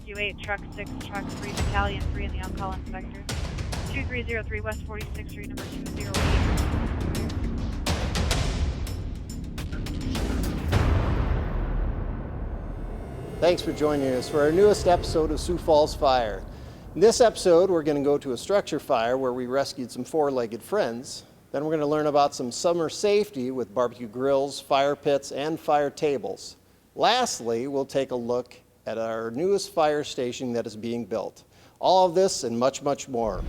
Rescue 8, Truck 6, Truck 3, Battalion 3, and the on-call inspector. 2303 West 46th Street, number 208. Thanks for joining us for our newest episode of Sioux Falls Fire. In this episode, we're going to go to a structure fire where we rescued some four-legged friends. Then we're going to learn about some summer safety with barbecue grills, fire pits, and fire tables. Lastly, we'll take a look at our newest fire station that is being built. All of this and much, much more.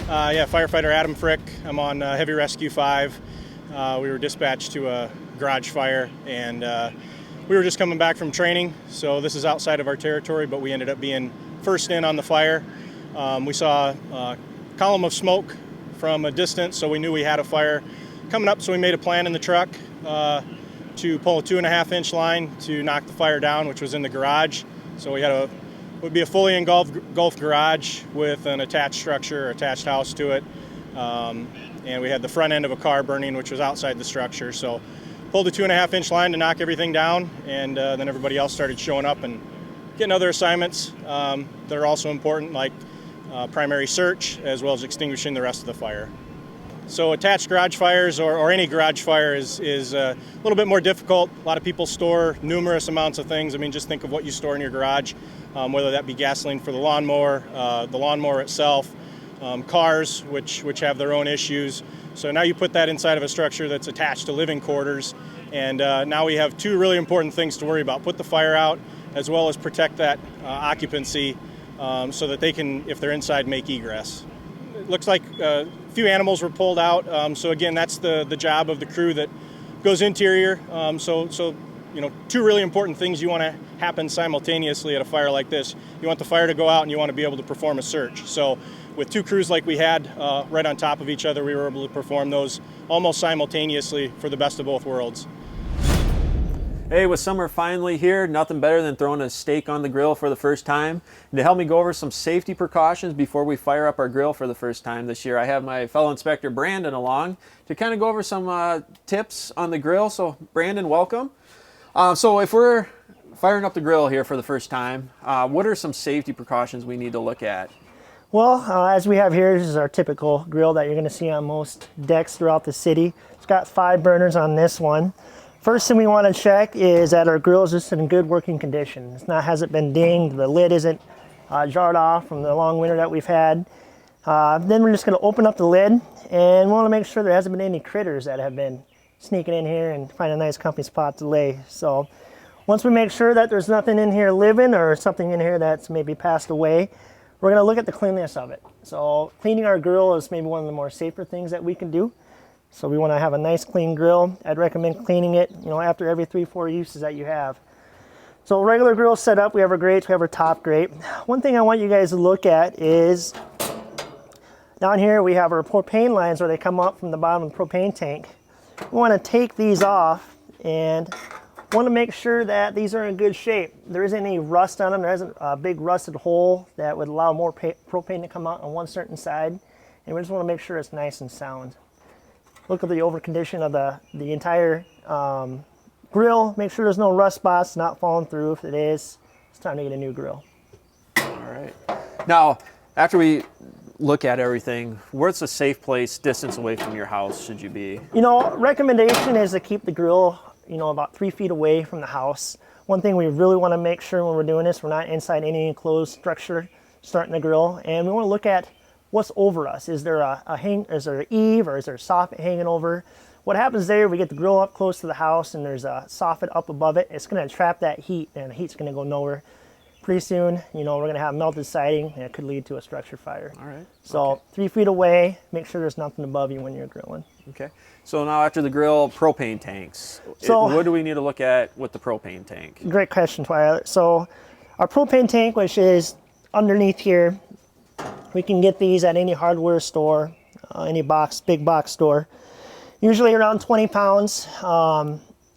Firefighter Adam Frick. I'm on Heavy Rescue 5. We were dispatched to a garage fire, and we were just coming back from training, so this is outside of our territory, but we ended up being first in on the fire. We saw a column of smoke from a distance, so we knew we had a fire coming up, so we made a plan in the truck to pull a 2.5-inch line to knock the fire down, which was in the garage. So we had would be a fully engulfed garage with an attached structure, attached house to it. And we had the front end of a car burning, which was outside the structure. So pulled a 2.5-inch line to knock everything down, and then everybody else started showing up and getting other assignments that are also important, like primary search, as well as extinguishing the rest of the fire. So attached garage fires, or any garage fire, is a little bit more difficult. A lot of people store numerous amounts of things. I mean, just think of what you store in your garage, whether that be gasoline for the lawnmower itself, cars, which have their own issues. So now you put that inside of a structure that's attached to living quarters, and now we have two really important things to worry about. Put the fire out, as well as protect that occupancy so that they can, if they're inside, make egress. It looks like a few animals were pulled out, so again, that's the job of the crew that goes interior. So you know, two really important things you want to happen simultaneously at a fire like this. You want the fire to go out, and you want to be able to perform a search. So with two crews like we had right on top of each other, we were able to perform those almost simultaneously for the best of both worlds. Hey, with summer finally here, nothing better than throwing a steak on the grill for the first time. And to help me go over some safety precautions before we fire up our grill for the first time this year, I have my fellow inspector Brandon along to kind of go over some tips on the grill. So Brandon, welcome. So if we're firing up the grill here for the first time, what are some safety precautions we need to look at? Well, as we have here, this is our typical grill that you're going to see on most decks throughout the city. It's got 5 burners on this one. First thing we want to check is that our grill is just in good working condition. Hasn't been dinged, the lid isn't jarred off from the long winter that we've had. Then we're just going to open up the lid, and we want to make sure there hasn't been any critters that have been sneaking in here and find a nice comfy spot to lay. So once we make sure that there's nothing in here living or something in here that's maybe passed away, we're going to look at the cleanliness of it. So cleaning our grill is maybe one of the more safer things that we can do. So we want to have a nice clean grill. I'd recommend cleaning it, after every 3-4 uses that you have. So regular grill setup, we have our grates, we have our top grate. One thing I want you guys to look at is down here we have our propane lines where they come up from the bottom of the propane tank. We want to take these off and want to make sure that these are in good shape. There isn't any rust on them. There isn't a big rusted hole that would allow more propane to come out on one certain side. And we just want to make sure it's nice and sound. Look at the over condition of the entire grill. Make sure there's no rust spots not falling through. If it is, it's time to get a new grill. All right. Now, after we look at everything, where's a safe place distance away from your house should you be? Recommendation is to keep the grill, about 3 feet away from the house. One thing we really want to make sure when we're doing this, we're not inside any enclosed structure starting the grill, and we want to look at what's over us. Is there is there an eave, or is there a soffit hanging over? What happens there, we get the grill up close to the house and there's a soffit up above it, it's going to trap that heat, and the heat's going to go nowhere. Pretty soon, we're going to have melted siding, and it could lead to a structure fire. All right. So okay. 3 feet away, make sure there's nothing above you when you're grilling. Okay. So now after the grill, propane tanks. What do we need to look at with the propane tank? Great question, Twilight. So our propane tank, which is underneath here, we can get these at any hardware store, any big box store. Usually around 20 pounds.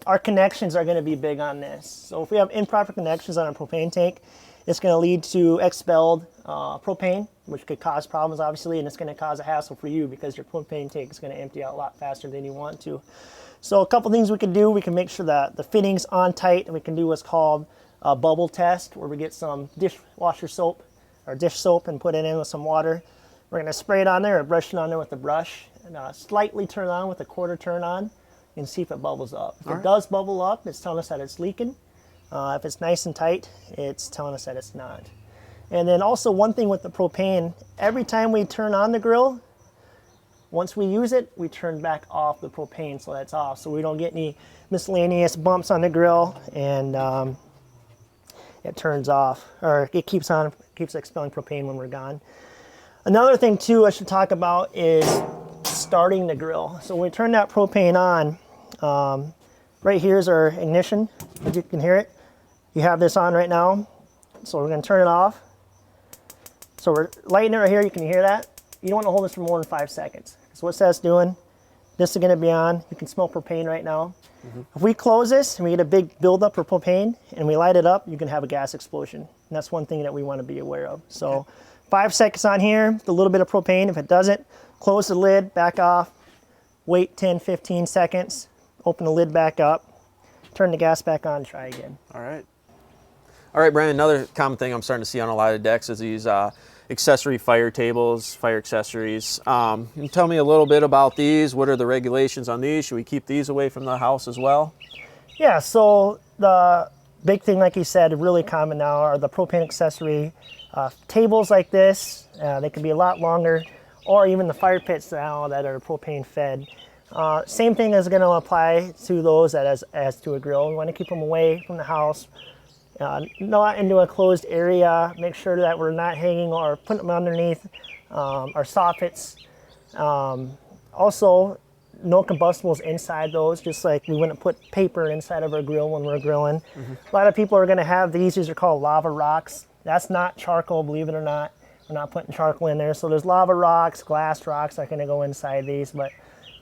Our connections are going to be big on this. So if we have improper connections on our propane tank, it's going to lead to expelled propane, which could cause problems obviously, and it's going to cause a hassle for you because your propane tank is going to empty out a lot faster than you want to. So a couple things we can do, we can make sure that the fitting's on tight, and we can do what's called a bubble test, where we get some dishwasher soap or dish soap and put it in with some water. We're going to spray it on there or brush it on there with a brush, and slightly turn on with a quarter turn on and see if it bubbles up. If it does bubble up, it's telling us that it's leaking. If it's nice and tight, it's telling us that it's not. And then also one thing with the propane, every time we turn on the grill, once we use it, we turn back off the propane so that's off, so we don't get any miscellaneous bumps on the grill, and it turns off, or it keeps expelling propane when we're gone. Another thing too I should talk about is starting the grill. So when we turn that propane on, right here is our ignition, as you can hear it. You have this on right now, so we're going to turn it off. So we're lighting it right here, you can hear that. You don't want to hold this for more than 5 seconds. So what's that's doing, this is going to be on. You can smell propane right now. If we close this and we get a big buildup of propane and we light it up, you can have a gas explosion. And that's one thing that we want to be aware of. So 5 seconds on here, a little bit of propane. If it doesn't, close the lid, back off, wait 10, 15 seconds, open the lid back up, turn the gas back on, try again. All right. All right, Brian, another common thing I'm starting to see on a lot of decks is these accessory fire tables, fire accessories. Can you tell me a little bit about these? What are the regulations on these? Should we keep these away from the house as well? Yeah, so the big thing, like you said, really common now are the propane accessory tables like this. They can be a lot longer, or even the fire pits now that are propane fed. Same thing is going to apply to those as to a grill. We want to keep them away from the house. Not into a closed area. Make sure that we're not hanging or putting them underneath our soffits. Also, no combustibles inside those, just like we wouldn't put paper inside of our grill when we're grilling. A lot of people are going to have these are called lava rocks. That's not charcoal, believe it or not. We're not putting charcoal in there. So there's lava rocks, glass rocks that are going to go inside these, but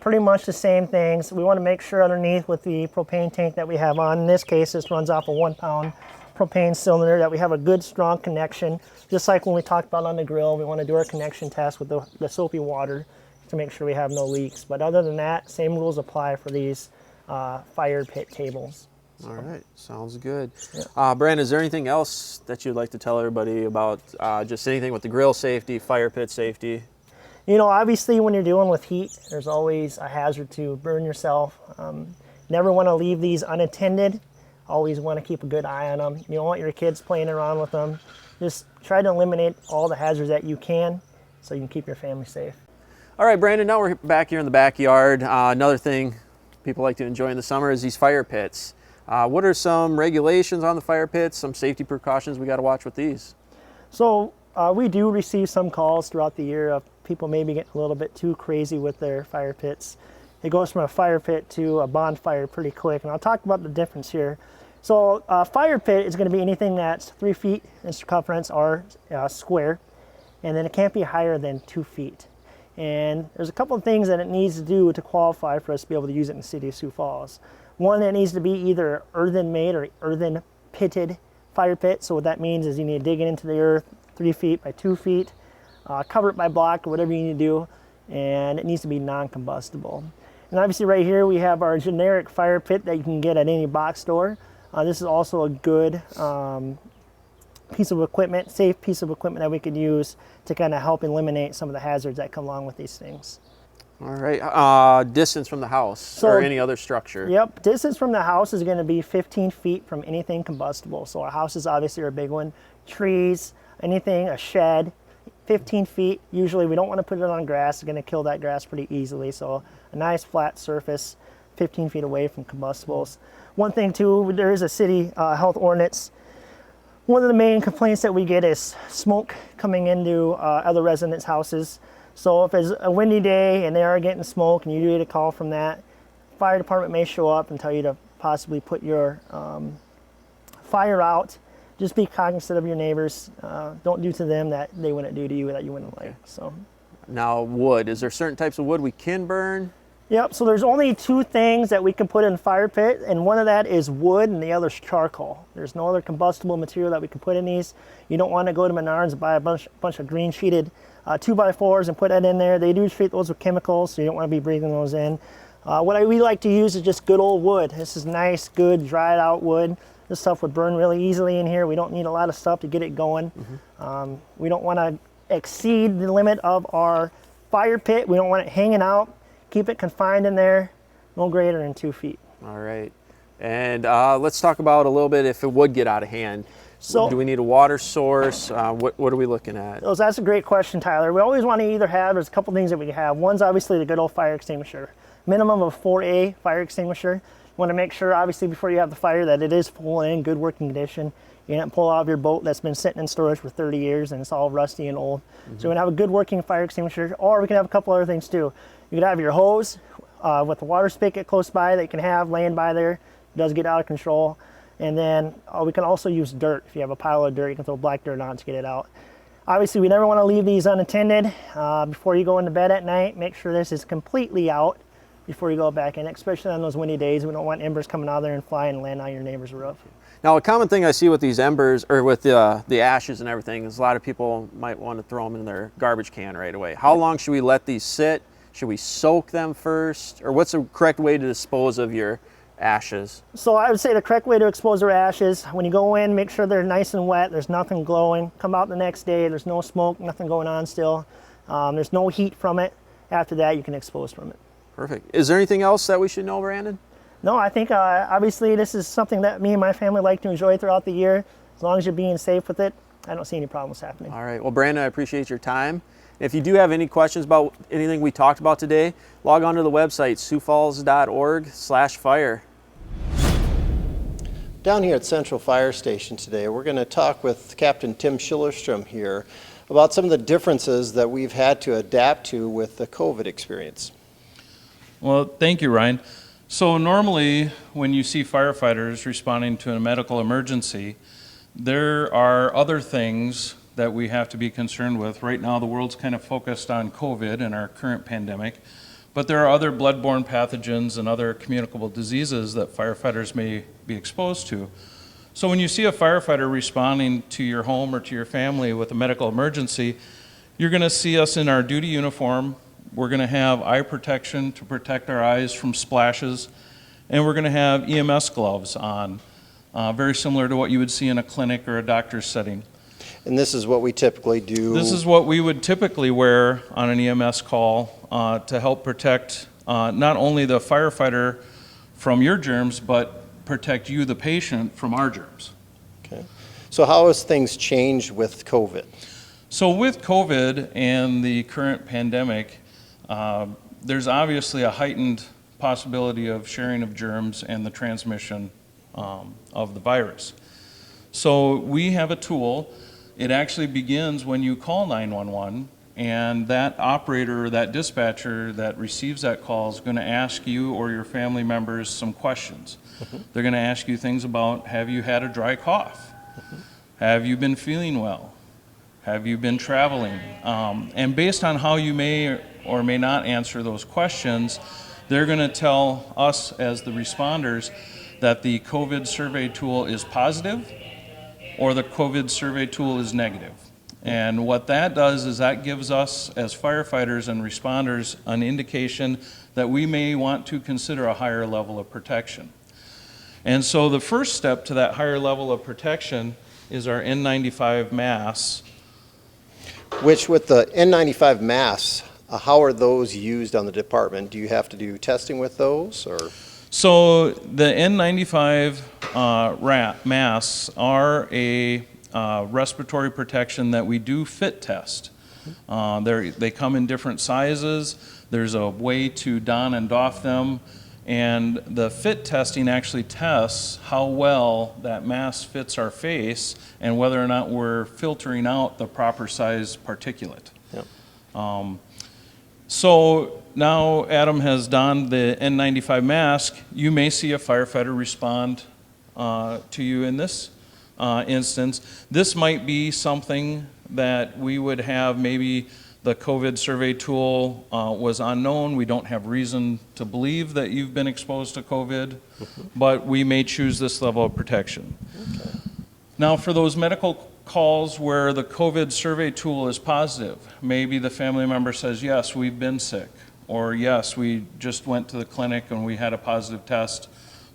pretty much the same things. We want to make sure underneath with the propane tank that we have on, in this case, this runs off a 1 pound propane cylinder, that we have a good strong connection. Just like when we talked about on the grill, we want to do our connection test with the soapy water to make sure we have no leaks. But other than that, same rules apply for these fire pit tables. All right, sounds good. Yeah. Brandon, is there anything else that you'd like to tell everybody about just anything with the grill safety, fire pit safety? You know, obviously when you're dealing with heat, there's always a hazard to burn yourself. Never want to leave these unattended. Always want to keep a good eye on them. You don't want your kids playing around with them. Just try to eliminate all the hazards that you can so you can keep your family safe. All right, Brandon, now we're back here in the backyard. Another thing people like to enjoy in the summer is these fire pits. What are some regulations on the fire pits, some safety precautions we got to watch with these? So we do receive some calls throughout the year of people maybe getting a little bit too crazy with their fire pits. It goes from a fire pit to a bonfire pretty quick, and I'll talk about the difference here. So a fire pit is going to be anything that's 3 feet in circumference or square, and then it can't be higher than 2 feet. And there's a couple of things that it needs to do to qualify for us to be able to use it in the city of Sioux Falls. One, it needs to be either earthen made or earthen pitted fire pit. So what that means is you need to dig it into the earth 3 feet by 2 feet, cover it by block or whatever you need to do, and it needs to be non-combustible. And obviously right here we have our generic fire pit that you can get at any box store. This is also a good piece of equipment, safe piece of equipment that we could use to kind of help eliminate some of the hazards that come along with these things. All right, distance from the house or any other structure. Yep, distance from the house is going to be 15 feet from anything combustible. So our houses obviously are a big one. Trees, anything, a shed, 15 feet. Usually we don't want to put it on grass. It's going to kill that grass pretty easily. So a nice flat surface, 15 feet away from combustibles. One thing too, there is a city health ordinance. One of the main complaints that we get is smoke coming into other residents' houses. So if it's a windy day and they are getting smoke and you do get a call from that, fire department may show up and tell you to possibly put your fire out. Just be cognizant of your neighbors. Don't do to them that they wouldn't do to you that you wouldn't like. So. Now wood, is there certain types of wood we can burn? Yep, so there's only two things that we can put in a fire pit, and one of that is wood and the other is charcoal. There's no other combustible material that we can put in these. You don't want to go to Menards and buy a bunch of green sheeted 2x4s and put that in there. They do treat those with chemicals, so you don't want to be breathing those in. We like to use is just good old wood. This is nice, good, dried out wood. This stuff would burn really easily in here. We don't need a lot of stuff to get it going. We don't want to exceed the limit of our fire pit. We don't want it hanging out. Keep it confined in there, no greater than 2 feet. All right. And let's talk about a little bit if it would get out of hand. So, do we need a water source? What are we looking at? That's a great question, Tyler. We always want to either have, there's a couple things that we can have. One's obviously the good old fire extinguisher. Minimum of 4A fire extinguisher. You want to make sure, obviously, before you have the fire that it is full and in good working condition. You didn't pull out of your boat that's been sitting in storage for 30 years and it's all rusty and old. So we can have a good working fire extinguisher, or we can have a couple other things too. You can have your hose with the water spigot close by that you can have laying by there. It does get out of control. And then we can also use dirt. If you have a pile of dirt, you can throw black dirt on to get it out. Obviously, we never want to leave these unattended. Before you go into bed at night, make sure this is completely out before you go back in, especially on those windy days. We don't want embers coming out of there and flying and landing on your neighbor's roof. Now, a common thing I see with these embers, or with the ashes and everything, is a lot of people might want to throw them in their garbage can right away. How long should we let these sit? Should we soak them first? Or what's the correct way to dispose of your ashes? So I would say the correct way to expose your ashes, when you go in, make sure they're nice and wet, there's nothing glowing. Come out the next day, there's no smoke, nothing going on still. There's no heat from it. After that, you can expose from it. Perfect. Is there anything else that we should know, Brandon? No, I think obviously this is something that me and my family like to enjoy throughout the year. As long as you're being safe with it, I don't see any problems happening. All right. Well, Brandon, I appreciate your time. If you do have any questions about anything we talked about today, log on to the website, siouxfalls.org/fire. Down here at Central Fire Station today, we're going to talk with Captain Tim Schillerstrom here about some of the differences that we've had to adapt to with the COVID experience. Well, thank you, Ryan. So normally when you see firefighters responding to a medical emergency, there are other things that we have to be concerned with. Right now the world's kind of focused on COVID and our current pandemic, but there are other bloodborne pathogens and other communicable diseases that firefighters may be exposed to. So when you see a firefighter responding to your home or to your family with a medical emergency, you're going to see us in our duty uniform. We're going to have eye protection to protect our eyes from splashes, and we're going to have EMS gloves on, very similar to what you would see in a clinic or a doctor's setting. And this is what we typically do. This is what we would typically wear on an EMS call to help protect not only the firefighter from your germs, but protect you, the patient, from our germs. Okay. So how has things changed with COVID? So with COVID and the current pandemic, there's obviously a heightened possibility of sharing of germs and the transmission of the virus. So we have a tool. It actually begins when you call 911, and that operator or that dispatcher that receives that call is going to ask you or your family members some questions. They're going to ask you things about, have you had a dry cough? Have you been feeling well? Have you been traveling? And based on how you may or may not answer those questions, they're going to tell us as the responders that the COVID survey tool is positive or the COVID survey tool is negative. And what that does is that gives us as firefighters and responders an indication that we may want to consider a higher level of protection. And so the first step to that higher level of protection is our N95 masks. Which with the N95 masks, how are those used on the department? Do you have to do testing with those, or? So the N95 masks are a respiratory protection that we do fit test. They come in different sizes. There's a way to don and doff them. And the fit testing actually tests how well that mask fits our face and whether or not we're filtering out the proper size particulate. Yep. So now Adam has donned the N95 mask. You may see a firefighter respond to you in this instance. This might be something that we would have maybe The COVID survey tool was unknown. We don't have reason to believe that you've been exposed to COVID, but we may choose this level of protection. Okay. Now, for those medical calls where the COVID survey tool is positive, maybe the family member says, yes, we've been sick, or yes, we just went to the clinic and we had a positive test,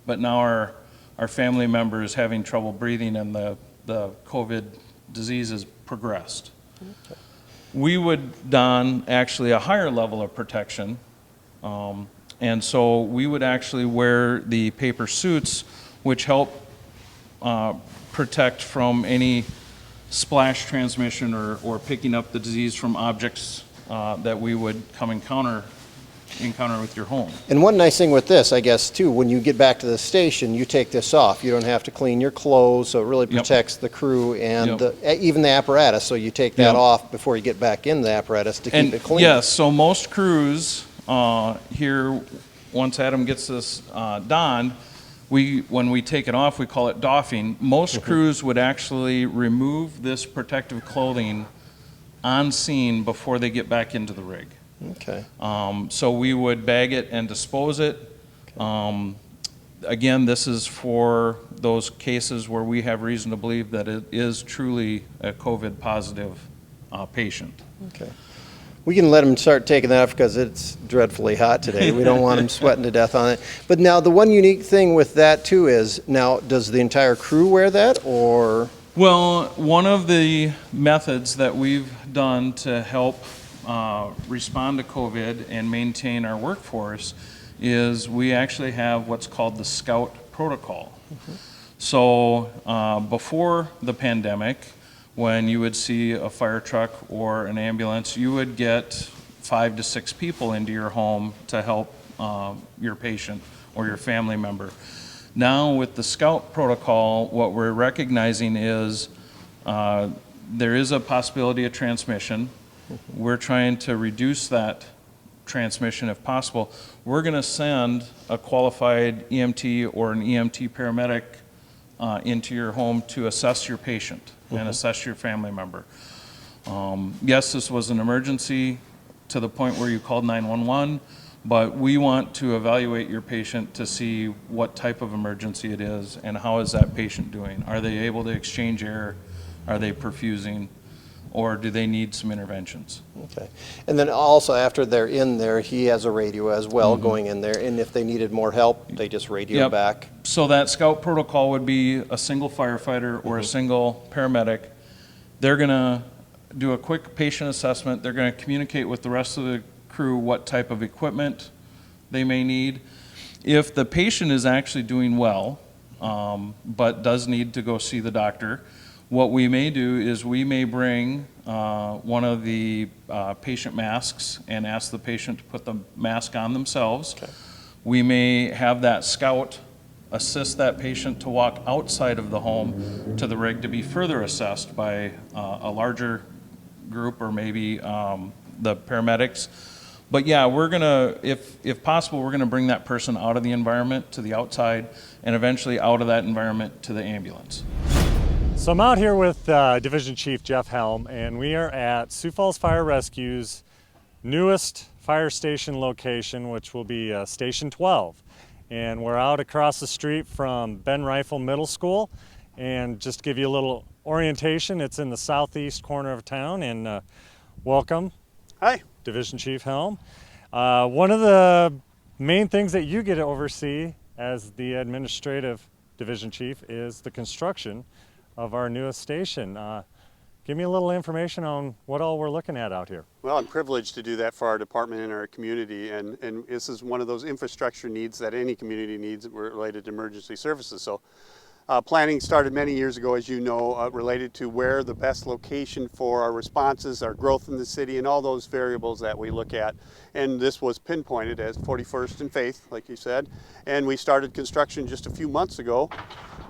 but now our family member is having trouble breathing and the COVID disease has progressed. Okay. We would don actually a higher level of protection, and so we would actually wear the paper suits, which help protect from any splash transmission or picking up the disease from objects that we would come encounter with your home. And one nice thing with this, I guess, too, when you get back to the station, you take this off. You don't have to clean your clothes, so it really protects the crew and even the apparatus. So you take that off before you get back in the apparatus to keep it clean. Yes, so most crews here, once Adam gets this donned, when we take it off, we call it doffing. Most crews would actually remove this protective clothing on scene before they get back into the rig. Okay. So we would bag it and dispose it. Again, this is for those cases where we have reason to believe that it is truly a COVID positive patient. Okay. We can let them start taking that off because it's dreadfully hot today. We don't want them sweating to death on it. But now the one unique thing with that too is, now does the entire crew wear that, or? Well, one of the methods that we've done to help respond to COVID and maintain our workforce is we actually have what's called the Scout protocol. So before the pandemic, when you would see a fire truck or an ambulance, you would get 5 to 6 people into your home to help your patient or your family member. Now with the Scout protocol, what we're recognizing is there is a possibility of transmission. We're trying to reduce that transmission if possible. We're going to send a qualified EMT or an EMT paramedic into your home to assess your patient and assess your family member. Yes, this was an emergency to the point where you called 911, but we want to evaluate your patient to see what type of emergency it is and how is that patient doing. Are they able to exchange air? Are they perfusing? Or do they need some interventions? Okay. And then also after they're in there, he has a radio as well going in there, and if they needed more help, they just radio back. So that Scout protocol would be a single firefighter or a single paramedic. They're gonna do a quick patient assessment. They're gonna communicate with the rest of the crew what type of equipment they may need. If the patient is actually doing well, but does need to go see the doctor, what we may do is we may bring one of the patient masks and ask the patient to put the mask on themselves. Okay. We may have that Scout assist that patient to walk outside of the home to the rig to be further assessed by a larger group or maybe the paramedics. But yeah, we're gonna, if possible, we're gonna bring that person out of the environment to the outside and eventually out of that environment to the ambulance. So I'm out here with Division Chief Jeff Helm, and we are at Sioux Falls Fire Rescue's newest fire station location, which will be Station 12. And we're out across the street from Ben Rifle Middle School. And just to give you a little orientation, it's in the southeast corner of town. And welcome. Hi. Division Chief Helm. One of the main things that you get to oversee as the administrative division chief is the construction of our newest station. Give me a little information on what all we're looking at out here. Well, I'm privileged to do that for our department and our community, and this is one of those infrastructure needs that any community needs related to emergency services. So planning started many years ago, as you know, related to where the best location for our responses, our growth in the city, and all those variables that we look at. And this was pinpointed as 41st and Faith, like you said. And we started construction just a few months ago,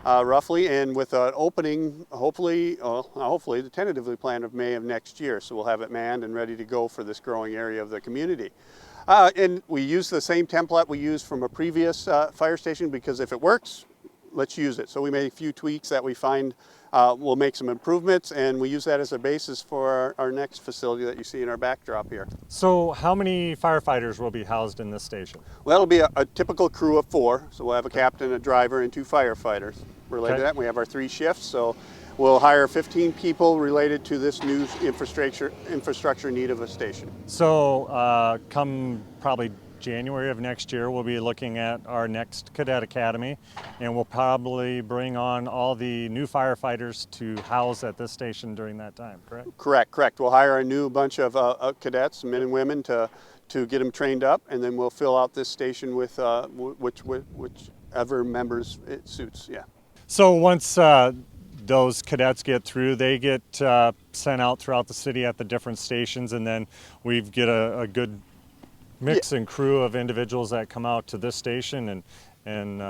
roughly, and with an opening, hopefully the tentatively planned of May of next year. So we'll have it manned and ready to go for this growing area of the community. And we use the same template we used from a previous fire station, because if it works, let's use it. So we made a few tweaks that we find we'll make some improvements, and we use that as a basis for our next facility that you see in our backdrop here. So how many firefighters will be housed in this station? Well, it'll be a typical crew of 4, so we'll have a captain, a driver, and 2 firefighters. Related to that, we have our 3 shifts, so we'll hire 15 people related to this new infrastructure need of a station. So come probably January of next year, we'll be looking at our next cadet academy, and we'll probably bring on all the new firefighters to house at this station during that time, correct? Correct. We'll hire a new bunch of cadets, men and women, to get them trained up, and then we'll fill out this station with whichever members it suits, yeah. So once those cadets get through, they get sent out throughout the city at the different stations, and then we get a good mix and crew of individuals that come out to this station and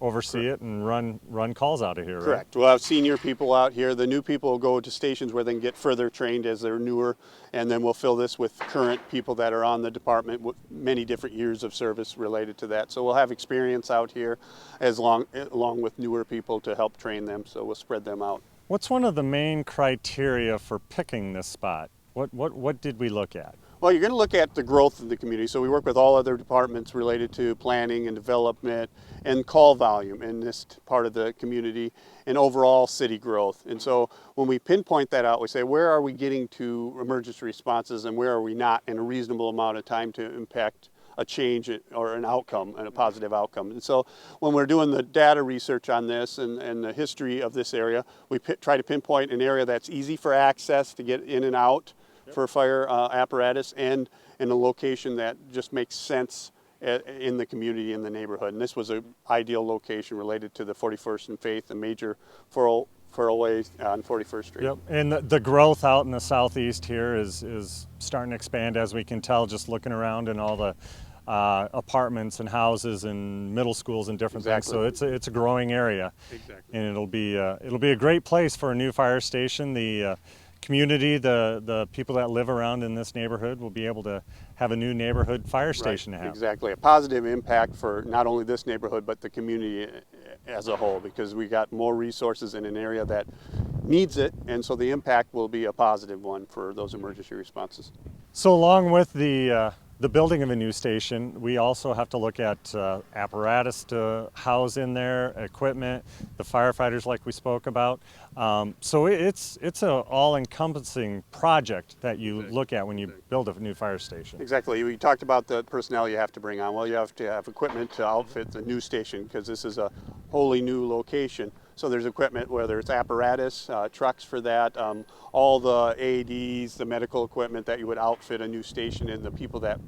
oversee it and run calls out of here, right? Correct. We'll have senior people out here. The new people will go to stations where they can get further trained as they're newer, and then we'll fill this with current people that are on the department with many different years of service related to that. So we'll have experience out here along with newer people to help train them, so we'll spread them out. What's one of the main criteria for picking this spot? What did we look at? Well, you're going to look at the growth of the community. So we work with all other departments related to planning and development and call volume in this part of the community and overall city growth. And so when we pinpoint that out, we say, where are we getting to emergency responses and where are we not in a reasonable amount of time to impact a change or an outcome and a positive outcome. And so when we're doing the data research on this and the history of this area, we try to pinpoint an area that's easy for access to get in and out for fire apparatus, and in a location that just makes sense in the community, in the neighborhood. And this was an ideal location related to the 41st and Faith, a major furrowway on 41st Street. Yep, and the growth out in the southeast here is starting to expand, as we can tell just looking around in all the apartments and houses and middle schools and different things. So it's a growing area. Exactly. And it'll be a great place for a new fire station. The community, the people that live around in this neighborhood will be able to have a new neighborhood fire station to have. Exactly, a positive impact for not only this neighborhood but the community as a whole, because we got more resources in an area that needs it, and so the impact will be a positive one for those emergency responses. So along with the building of a new station, we also have to look at apparatus to house in there, equipment, the firefighters like we spoke about. So it's an all-encompassing project that you look at when you build a new fire station. Exactly. We talked about the personnel you have to bring on. Well, you have to have equipment to outfit the new station because this is a wholly new location. So there's equipment, whether it's apparatus, trucks for that, all the AEDs, the medical equipment that you would outfit a new station in, the people that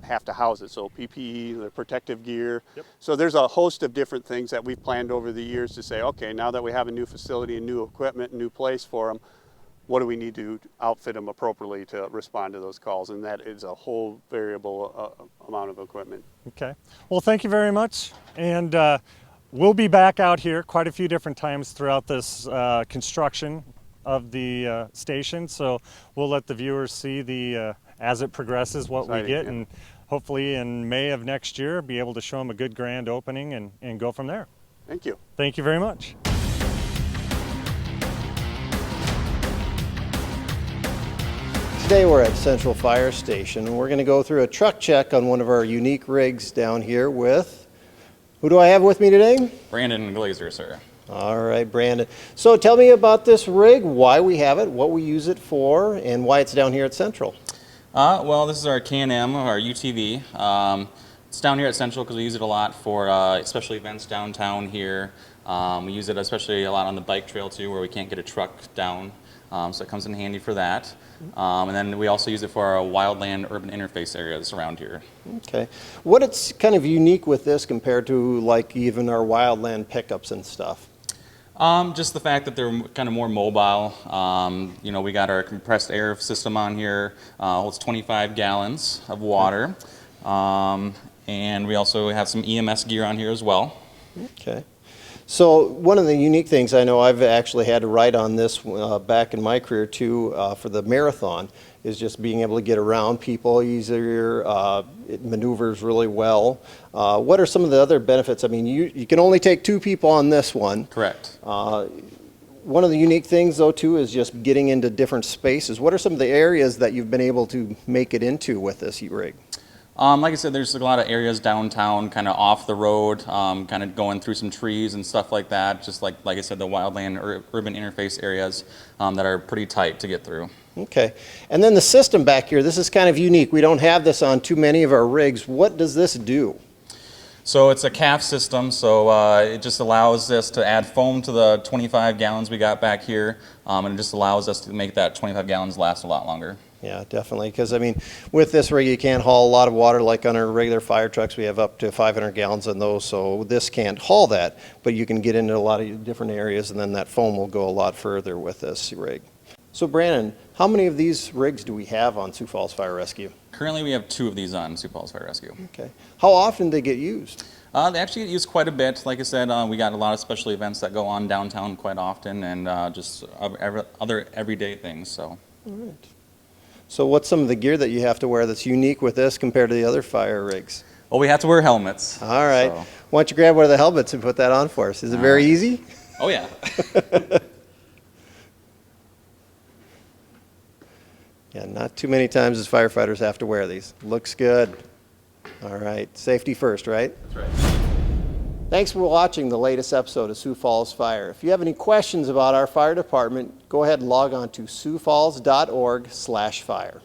have to house it. So PPE, the protective gear. Yep. So there's a host of different things that we've planned over the years to say, okay, now that we have a new facility and new equipment and new place for them, what do we need to outfit them appropriately to respond to those calls? And that is a whole variable amount of equipment. Okay. Well, thank you very much. And we'll be back out here quite a few different times throughout this construction of the station. So we'll let the viewers see as it progresses what we get, and hopefully in May of next year be able to show them a good grand opening and go from there. Thank you. Thank you very much. Today we're at Central Fire Station, and we're going to go through a truck check on one of our unique rigs down here with, who do I have with me today? Brandon Glazer, sir. All right, Brandon. So tell me about this rig, why we have it, what we use it for, and why it's down here at Central. Well, this is our Can-Am, our UTV. It's down here at Central because we use it a lot for especially events downtown here. We use it especially a lot on the bike trail too, where we can't get a truck down. So it comes in handy for that. And then we also use it for our wildland urban interface areas around here. Okay. What it's kind of unique with this compared to like even our wildland pickups and stuff? Just the fact that they're kind of more mobile. You know, we got our compressed air system on here. Holds 25 gallons of water. And we also have some EMS gear on here as well. Okay. So one of the unique things, I know I've actually had to ride on this back in my career too for the marathon, is just being able to get around people easier. It maneuvers really well. What are some of the other benefits? I mean, you can only take 2 people on this one. Correct. one of the unique things though too is just getting into different spaces. What are some of the areas that you've been able to make it into with this rig? Like I said, there's a lot of areas downtown, kind of off the road, kind of going through some trees and stuff like that. Just like I said, the wildland urban interface areas that are pretty tight to get through. Okay. And then the system back here, this is kind of unique. We don't have this on too many of our rigs. What does this do? So it's a calf system, so it just allows us to add foam to the 25 gallons we got back here, and it just allows us to make that 25 gallons last a lot longer. Yeah, definitely. Because, I mean, with this rig, you can't haul a lot of water like on our regular fire trucks. We have up to 500 gallons on those, so this can't haul that. But you can get into a lot of different areas, and then that foam will go a lot further with this rig. So, Brandon, how many of these rigs do we have on Sioux Falls Fire Rescue? Currently, we have 2 of these on Sioux Falls Fire Rescue. Okay. How often do they get used? They actually get used quite a bit. Like I said, we got a lot of special events that go on downtown quite often, and just other everyday things. So. All right. So what's some of the gear that you have to wear that's unique with this compared to the other fire rigs? Well, we have to wear helmets. All right. So. Why don't you grab one of the helmets and put that on for us? Is it very easy? Oh, yeah. Yeah, not too many times as firefighters have to wear these. Looks good. All right. Safety first, right? That's right. Thanks for watching the latest episode of Sioux Falls Fire. If you have any questions about our fire department, go ahead and log on to siouxfalls.org/fire.